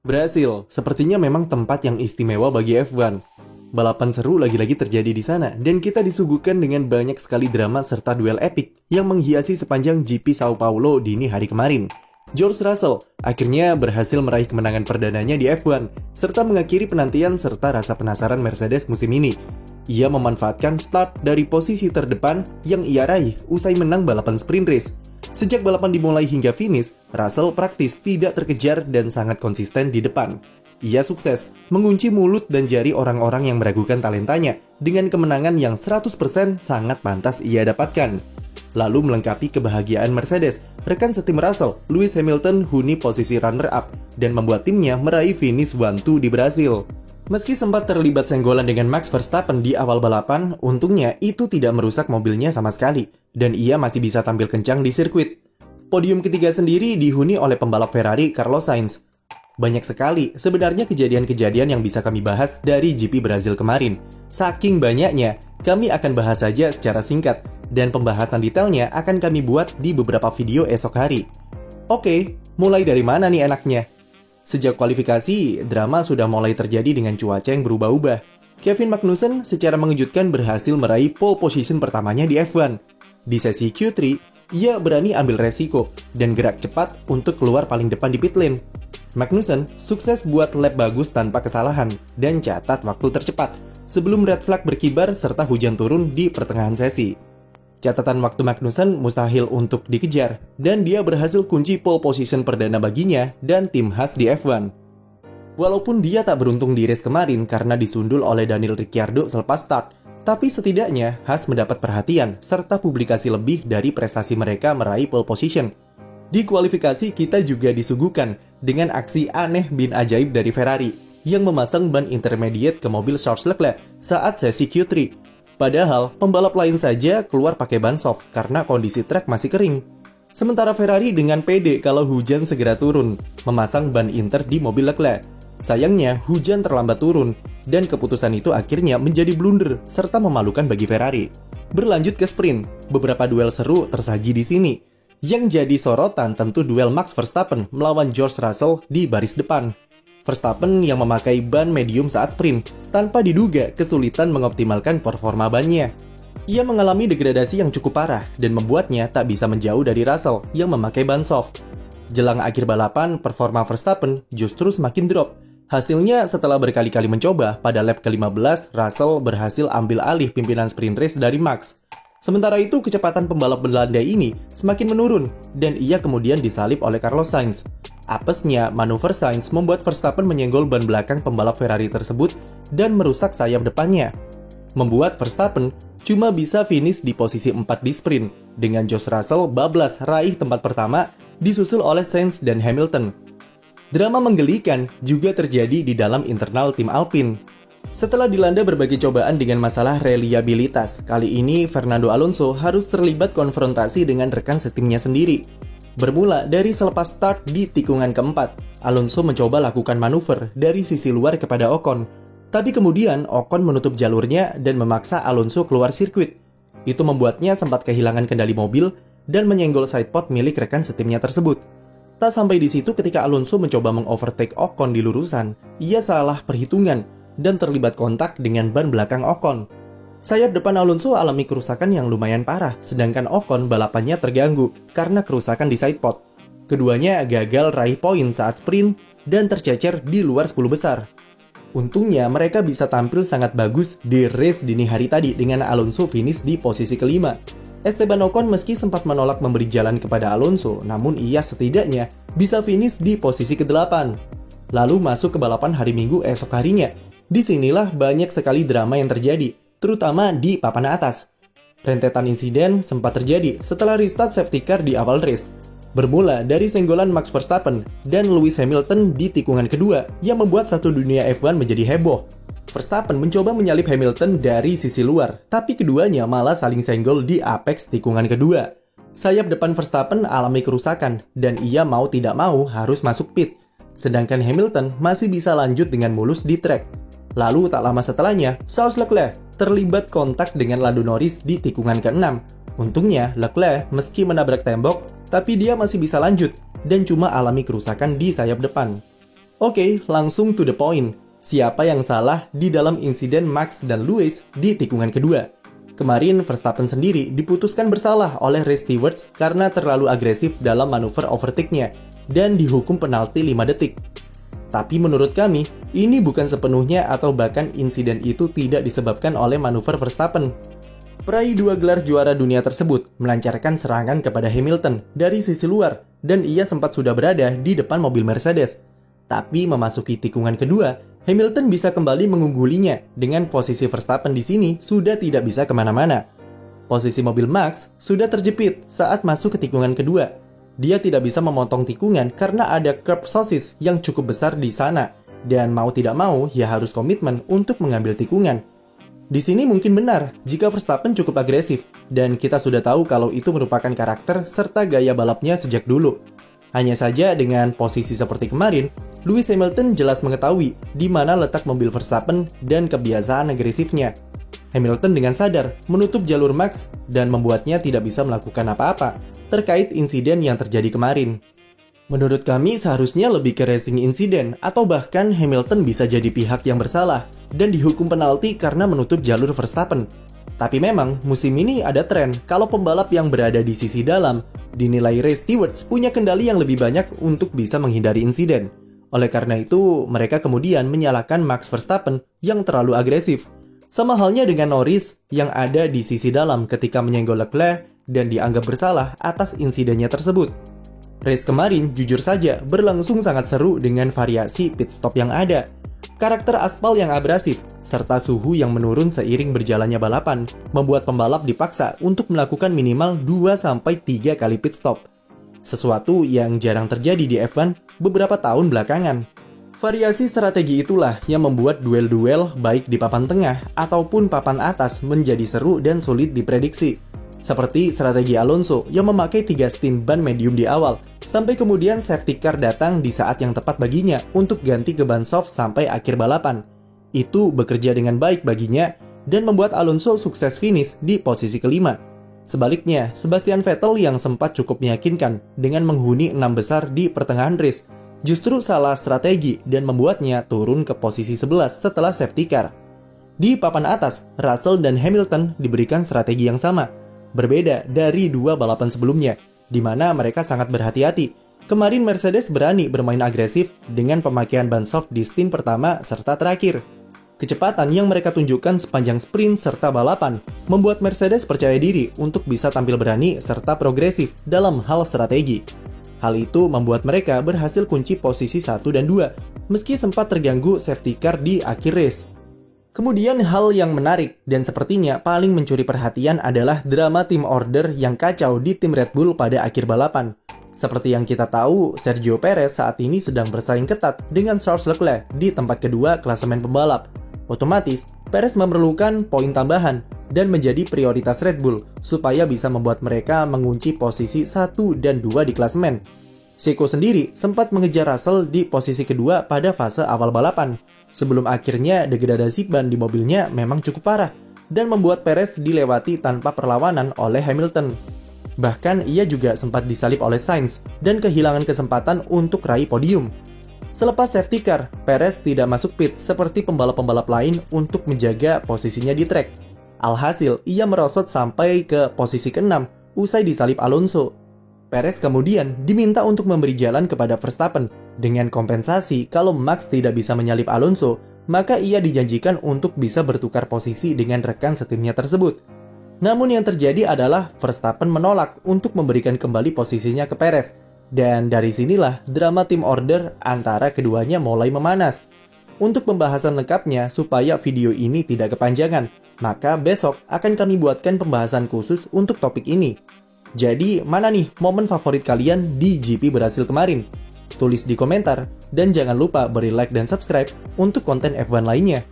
Brasil, sepertinya memang tempat yang istimewa bagi F1. Balapan seru lagi-lagi terjadi di sana, dan kita disuguhkan dengan banyak sekali drama serta duel epik yang menghiasi sepanjang GP Sao Paulo dini hari kemarin. George Russell akhirnya berhasil meraih kemenangan perdananya di F1, serta mengakhiri penantian serta rasa penasaran Mercedes musim ini. Ia memanfaatkan start dari posisi terdepan yang ia raih usai menang balapan sprint race. Sejak balapan dimulai hingga finish, Russell praktis tidak terkejar dan sangat konsisten di depan. Ia sukses mengunci mulut dan jari orang-orang yang meragukan talentanya dengan kemenangan yang 100% sangat pantas ia dapatkan. Lalu melengkapi kebahagiaan Mercedes, rekan setim Russell, Lewis Hamilton huni posisi runner-up dan membuat timnya meraih finish 1-2 di Brasil. Meski sempat terlibat senggolan dengan Max Verstappen di awal balapan, untungnya itu tidak merusak mobilnya sama sekali, dan ia masih bisa tampil kencang di sirkuit. Podium ketiga sendiri dihuni oleh pembalap Ferrari Carlos Sainz. Banyak sekali sebenarnya kejadian-kejadian yang bisa kami bahas dari GP Brasil kemarin. Saking banyaknya, kami akan bahas saja secara singkat, dan pembahasan detailnya akan kami buat di beberapa video esok hari. Oke, mulai dari mana nih enaknya? Sejak kualifikasi, drama sudah mulai terjadi dengan cuaca yang berubah-ubah. Kevin Magnussen secara mengejutkan berhasil meraih pole position pertamanya di F1. Di sesi Q3, ia berani ambil resiko dan gerak cepat untuk keluar paling depan di pit lane. Magnussen sukses buat lap bagus tanpa kesalahan dan catat waktu tercepat sebelum red flag berkibar serta hujan turun di pertengahan sesi. Catatan waktu Magnussen mustahil untuk dikejar, dan dia berhasil kunci pole position perdana baginya dan tim Haas di F1. Walaupun dia tak beruntung di race kemarin karena disundul oleh Daniel Ricciardo selepas start, tapi setidaknya Haas mendapat perhatian serta publikasi lebih dari prestasi mereka meraih pole position. Di kualifikasi kita juga disuguhkan dengan aksi aneh bin ajaib dari Ferrari yang memasang ban intermediate ke mobil Charles Leclerc saat sesi Q3. Padahal, pembalap lain saja keluar pakai ban soft karena kondisi trek masih kering. Sementara Ferrari dengan pede kalau hujan segera turun, memasang ban inter di mobil Leclerc. Sayangnya, hujan terlambat turun, dan keputusan itu akhirnya menjadi blunder serta memalukan bagi Ferrari. Berlanjut ke sprint, beberapa duel seru tersaji di sini. Yang jadi sorotan tentu duel Max Verstappen melawan George Russell di baris depan. Verstappen yang memakai ban medium saat sprint, tanpa diduga kesulitan mengoptimalkan performa bannya. Ia mengalami degradasi yang cukup parah dan membuatnya tak bisa menjauh dari Russell yang memakai ban soft. Jelang akhir balapan, performa Verstappen justru semakin drop. Hasilnya setelah berkali-kali mencoba, pada lap ke-15, Russell berhasil ambil alih pimpinan sprint race dari Max. Sementara itu, kecepatan pembalap Belanda ini semakin menurun, dan ia kemudian disalip oleh Carlos Sainz. Apesnya, manuver Sainz membuat Verstappen menyenggol ban belakang pembalap Ferrari tersebut dan merusak sayap depannya. Membuat Verstappen cuma bisa finish di posisi 4 di sprint, dengan George Russell bablas raih tempat pertama, disusul oleh Sainz dan Hamilton. Drama menggelikan juga terjadi di dalam internal tim Alpine. Setelah dilanda berbagai cobaan dengan masalah reliabilitas, kali ini Fernando Alonso harus terlibat konfrontasi dengan rekan setimnya sendiri. Bermula dari selepas start di tikungan keempat, Alonso mencoba lakukan manuver dari sisi luar kepada Ocon. Tapi kemudian Ocon menutup jalurnya dan memaksa Alonso keluar sirkuit. Itu membuatnya sempat kehilangan kendali mobil dan menyenggol sidepod milik rekan setimnya tersebut. Tak sampai di situ ketika Alonso mencoba mengovertake Ocon di lurusan, ia salah perhitungan dan terlibat kontak dengan ban belakang Ocon. Sayap depan Alonso alami kerusakan yang lumayan parah, sedangkan Ocon balapannya terganggu karena kerusakan di sidepod. Keduanya gagal raih poin saat sprint dan tercecer di luar 10 besar. Untungnya mereka bisa tampil sangat bagus di race dini hari tadi dengan Alonso finish di posisi kelima. Esteban Ocon meski sempat menolak memberi jalan kepada Alonso, namun ia setidaknya bisa finish di posisi ke-8. Lalu masuk ke balapan hari Minggu esok harinya. Disinilah banyak sekali drama yang terjadi, terutama di papan atas. Rentetan insiden sempat terjadi setelah restart safety car di awal race. Bermula dari senggolan Max Verstappen dan Lewis Hamilton di tikungan kedua yang membuat satu dunia F1 menjadi heboh. Verstappen mencoba menyalip Hamilton dari sisi luar, tapi keduanya malah saling senggol di apex tikungan kedua. Sayap depan Verstappen alami kerusakan dan ia mau tidak mau harus masuk pit. Sedangkan Hamilton masih bisa lanjut dengan mulus di track. Lalu tak lama setelahnya, Charles Leclerc terlibat kontak dengan Lando Norris di tikungan ke-6. Untungnya, Leclerc meski menabrak tembok, tapi dia masih bisa lanjut dan cuma alami kerusakan di sayap depan. Oke, langsung to the point. Siapa yang salah di dalam insiden Max dan Lewis di tikungan kedua? Kemarin Verstappen sendiri diputuskan bersalah oleh Ray Stewart karena terlalu agresif dalam manuver overtake-nya dan dihukum penalti 5 detik. Tapi menurut kami, ini bukan sepenuhnya atau bahkan insiden itu tidak disebabkan oleh manuver Verstappen. Peraih 2 gelar juara dunia tersebut melancarkan serangan kepada Hamilton dari sisi luar dan ia sempat sudah berada di depan mobil Mercedes. Tapi memasuki tikungan kedua, Hamilton bisa kembali mengunggulinya dengan posisi Verstappen di sini sudah tidak bisa kemana-mana. Posisi mobil Max sudah terjepit saat masuk ke tikungan kedua. Dia tidak bisa memotong tikungan karena ada curb sosis yang cukup besar di sana. Dan mau tidak mau, ia harus komitmen untuk mengambil tikungan. Di sini mungkin benar jika Verstappen cukup agresif, dan kita sudah tahu kalau itu merupakan karakter serta gaya balapnya sejak dulu. Hanya saja dengan posisi seperti kemarin, Lewis Hamilton jelas mengetahui di mana letak mobil Verstappen dan kebiasaan agresifnya. Hamilton dengan sadar menutup jalur Max dan membuatnya tidak bisa melakukan apa-apa terkait insiden yang terjadi kemarin. Menurut kami seharusnya lebih ke racing insiden atau bahkan Hamilton bisa jadi pihak yang bersalah dan dihukum penalti karena menutup jalur Verstappen. Tapi memang musim ini ada tren kalau pembalap yang berada di sisi dalam dinilai Ray Stewart punya kendali yang lebih banyak untuk bisa menghindari insiden. Oleh karena itu, mereka kemudian menyalahkan Max Verstappen yang terlalu agresif. Sama halnya dengan Norris yang ada di sisi dalam ketika menyenggol Leclerc dan dianggap bersalah atas insidennya tersebut. Race kemarin jujur saja berlangsung sangat seru dengan variasi pit stop yang ada. Karakter aspal yang abrasif, serta suhu yang menurun seiring berjalannya balapan, membuat pembalap dipaksa untuk melakukan minimal 2-3 kali pit stop. Sesuatu yang jarang terjadi di F1 beberapa tahun belakangan. Variasi strategi itulah yang membuat duel-duel baik di papan tengah ataupun papan atas menjadi seru dan sulit diprediksi. Seperti strategi Alonso yang memakai 3 stint ban medium di awal, sampai kemudian safety car datang di saat yang tepat baginya untuk ganti ke ban soft sampai akhir balapan. Itu bekerja dengan baik baginya dan membuat Alonso sukses finish di posisi kelima. Sebaliknya, Sebastian Vettel yang sempat cukup meyakinkan dengan menghuni 6 besar di pertengahan race, justru salah strategi dan membuatnya turun ke posisi 11 setelah safety car. Di papan atas, Russell dan Hamilton diberikan strategi yang sama, berbeda dari 2 balapan sebelumnya, di mana mereka sangat berhati-hati. Kemarin Mercedes berani bermain agresif dengan pemakaian ban soft di stint pertama serta terakhir. Kecepatan yang mereka tunjukkan sepanjang sprint serta balapan membuat Mercedes percaya diri untuk bisa tampil berani serta progresif dalam hal strategi. Hal itu membuat mereka berhasil kunci posisi 1 dan 2, meski sempat terganggu safety car di akhir race. Kemudian hal yang menarik dan sepertinya paling mencuri perhatian adalah drama tim order yang kacau di tim Red Bull pada akhir balapan. Seperti yang kita tahu, Sergio Perez saat ini sedang bersaing ketat dengan Charles Leclerc di tempat kedua klasemen pembalap. Otomatis, Perez memerlukan poin tambahan dan menjadi prioritas Red Bull supaya bisa membuat mereka mengunci posisi 1 dan 2 di klasemen. Checo sendiri sempat mengejar Russell di posisi kedua pada fase awal balapan, sebelum akhirnya degradasi ban di mobilnya memang cukup parah dan membuat Perez dilewati tanpa perlawanan oleh Hamilton. Bahkan ia juga sempat disalip oleh Sainz dan kehilangan kesempatan untuk raih podium. Selepas safety car, Perez tidak masuk pit seperti pembalap-pembalap lain untuk menjaga posisinya di trek. Alhasil, ia merosot sampai ke posisi ke-6 usai disalip Alonso. Perez kemudian diminta untuk memberi jalan kepada Verstappen. Dengan kompensasi kalau Max tidak bisa menyalip Alonso, maka ia dijanjikan untuk bisa bertukar posisi dengan rekan setimnya tersebut. Namun yang terjadi adalah Verstappen menolak untuk memberikan kembali posisinya ke Perez. Dan dari sinilah drama tim order antara keduanya mulai memanas. Untuk pembahasan lengkapnya supaya video ini tidak kepanjangan, maka besok akan kami buatkan pembahasan khusus untuk topik ini. Jadi, mana nih momen favorit kalian di GP Brasil kemarin? Tulis di komentar, dan jangan lupa beri like dan subscribe untuk konten F1 lainnya.